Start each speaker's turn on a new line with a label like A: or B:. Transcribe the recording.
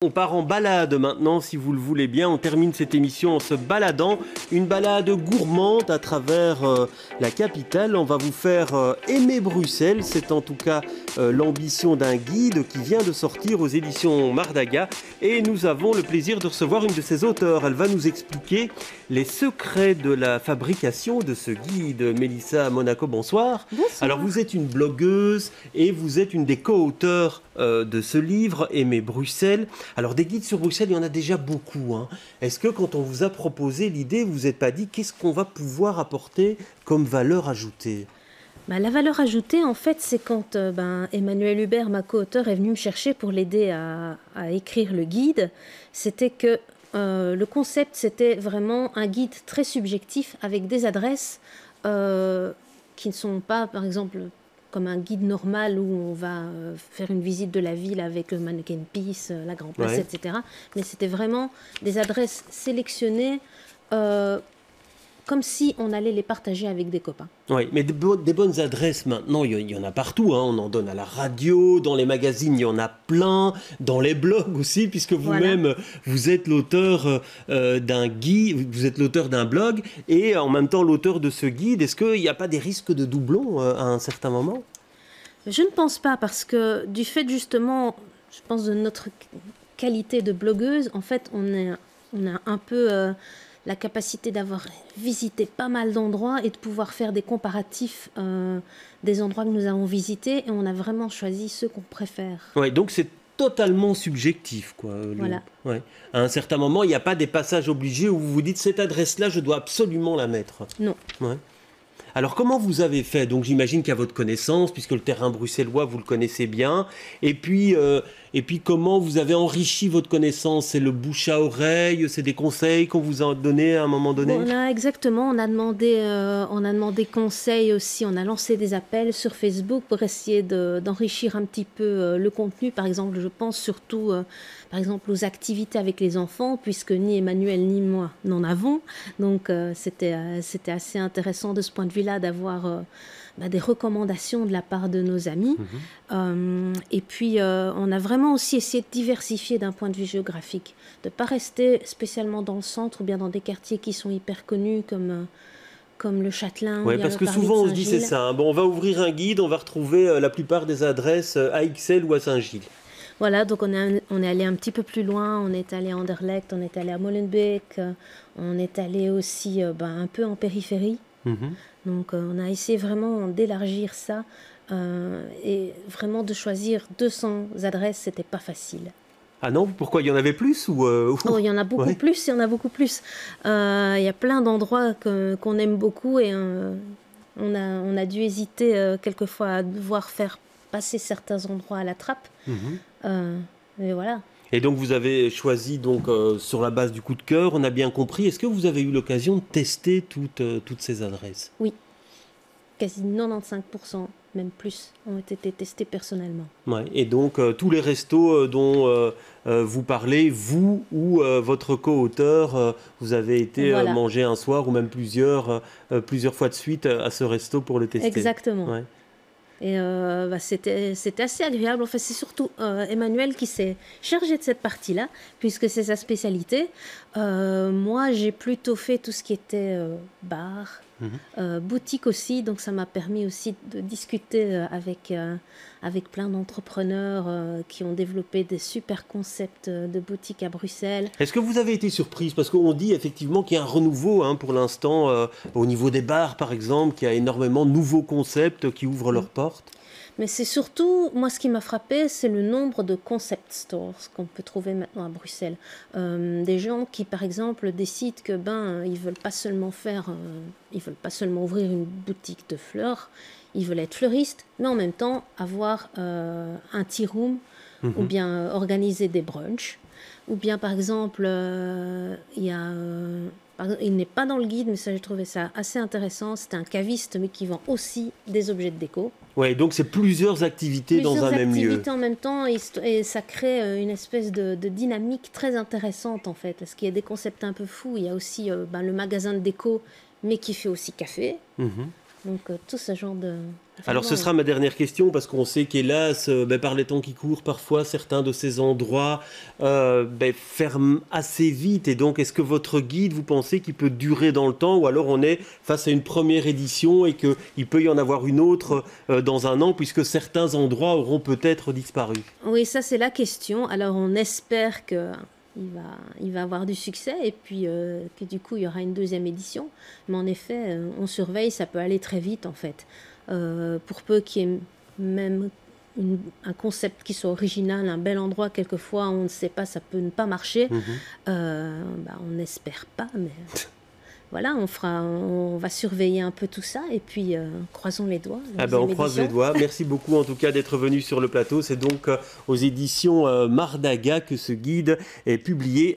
A: On part en balade maintenant, si vous le voulez bien. On termine cette émission en se baladant. Une balade gourmande à travers la capitale. On va vous faire aimer Bruxelles. C'est en tout cas l'ambition d'un guide qui vient de sortir aux éditions Mardaga. Et nous avons le plaisir de recevoir une de ses auteurs. Elle va nous expliquer les secrets de la fabrication de ce guide. Mélissa Monaco, bonsoir.
B: Bonsoir.
A: Alors vous êtes une blogueuse et vous êtes une des co-auteurs de ce livre, Aimer Bruxelles. Alors des guides sur Bruxelles, il y en a déjà beaucoup. Est-ce que quand on vous a proposé l'idée, vous vous êtes pas dit qu'est-ce qu'on va pouvoir apporter comme valeur ajoutée ?
B: La valeur ajoutée, en fait, c'est quand Emmanuel Hubert, ma co-auteur, est venu me chercher pour l'aider à écrire le guide. C'était que le concept, c'était vraiment un guide très subjectif avec des adresses qui ne sont pas, par exemple, comme un guide normal où on va faire une visite de la ville avec le Mannequin Peace, la Grand Place,
A: Ouais.
B: etc. Mais c'était vraiment des adresses sélectionnées comme si on allait les partager avec des copains.
A: Oui, mais des bonnes adresses maintenant, il y en a partout. On en donne à la radio, dans les magazines, il y en a plein, dans les blogs aussi, puisque vous-même, vous êtes l'auteur d'un guide, vous êtes l'auteur d'un blog et en même temps l'auteur de ce guide. Est-ce qu'il n'y a pas des risques de doublons à un certain moment ?
B: Je ne pense pas, parce que du fait justement, je pense, de notre qualité de blogueuse, en fait, on a un peu la capacité d'avoir visité pas mal d'endroits et de pouvoir faire des comparatifs des endroits que nous avons visités, et on a vraiment choisi ceux qu'on préfère.
A: Oui, donc c'est totalement subjectif, quoi.
B: Voilà.
A: Ouais. À un certain moment, il n'y a pas des passages obligés où vous vous dites cette adresse-là, je dois absolument la mettre.
B: Non.
A: Ouais. Alors comment vous avez fait ? Donc j'imagine qu'à votre connaissance, puisque le terrain bruxellois, vous le connaissez bien. Et puis comment vous avez enrichi votre connaissance ? C'est le bouche à oreille, c'est des conseils qu'on vous a donnés à un moment donné ?
B: On a demandé conseils aussi, on a lancé des appels sur Facebook pour essayer d'enrichir un petit peu le contenu. Par exemple, je pense surtout par exemple aux activités avec les enfants, puisque ni Emmanuel ni moi n'en avons. Donc c'était assez intéressant de ce point de vue-là d'avoir des recommandations de la part de nos amis. Et puis on a vraiment aussi essayé de diversifier d'un point de vue géographique, de ne pas rester spécialement dans le centre ou bien dans des quartiers qui sont hyper connus comme le Châtelain.
A: Oui, parce que souvent on se dit c'est ça. Bon, on va ouvrir un guide, on va retrouver la plupart des adresses à Ixelles ou à Saint-Gilles.
B: Voilà, donc on est allé un petit peu plus loin, on est allé à Anderlecht, on est allé à Molenbeek, on est allé aussi un peu en périphérie. Donc on a essayé vraiment d'élargir ça et vraiment de choisir 200 adresses, c'était pas facile.
A: Ah non, pourquoi il y en avait plus ou
B: il y en a beaucoup plus, il y en a beaucoup plus. Il y a plein d'endroits qu'on aime beaucoup et on a dû hésiter quelquefois à devoir faire passer certains endroits à la trappe. Mais voilà.
A: Et donc vous avez choisi sur la base du coup de cœur, on a bien compris. Est-ce que vous avez eu l'occasion de tester toutes ces adresses ?
B: Oui, quasi 95%, même plus, ont été testés personnellement.
A: Ouais. Et donc tous les restos dont vous parlez, vous ou votre co-auteur, vous avez été manger un soir ou même plusieurs fois de suite à ce resto pour le tester.
B: Exactement.
A: Ouais.
B: Et c'était assez agréable. Enfin, c'est surtout Emmanuel qui s'est chargé de cette partie-là, puisque c'est sa spécialité. Moi, j'ai plutôt fait tout ce qui était bar, boutique aussi. Donc, ça m'a permis aussi de discuter avec plein d'entrepreneurs qui ont développé des super concepts de boutiques à Bruxelles.
A: Est-ce que vous avez été surprise ? Parce qu'on dit effectivement qu'il y a un renouveau pour l'instant au niveau des bars, par exemple, qu'il y a énormément de nouveaux concepts qui ouvrent leurs portes.
B: Mais c'est surtout, moi ce qui m'a frappé, c'est le nombre de concept stores qu'on peut trouver maintenant à Bruxelles. Des gens qui, par exemple, décident que ils veulent pas seulement ouvrir une boutique de fleurs, ils veulent être fleuristes, mais en même temps avoir un tea room ou bien organiser des brunchs. Ou bien, par exemple, il n'est pas dans le guide, mais ça, j'ai trouvé ça assez intéressant. C'est un caviste, mais qui vend aussi des objets de déco.
A: Ouais, donc c'est plusieurs activités dans un même lieu.
B: Plusieurs activités en même temps, et ça crée une espèce de dynamique très intéressante, en fait. Parce qu'il y a des concepts un peu fous. Il y a aussi le magasin de déco, mais qui fait aussi café. Donc tout ce genre de...
A: Alors ce sera ma dernière question, parce qu'on sait qu'hélas, par les temps qui courent, parfois certains de ces endroits ferment assez vite. Et donc est-ce que votre guide, vous pensez qu'il peut durer dans le temps, ou alors on est face à une première édition et qu'il peut y en avoir une autre dans un an, puisque certains endroits auront peut-être disparu?
B: Oui, ça c'est la question. Alors on espère que il va avoir du succès et puis que du coup il y aura une deuxième édition. Mais en effet, on surveille, ça peut aller très vite en fait. Pour peu qu'il y ait même un concept qui soit original, un bel endroit, quelquefois on ne sait pas, ça peut ne pas marcher. On n'espère pas, mais voilà, on va surveiller un peu tout ça et puis croisons les doigts.
A: On croise les doigts. Merci beaucoup en tout cas d'être venu sur le plateau. C'est donc aux éditions Mardaga que ce guide est publié.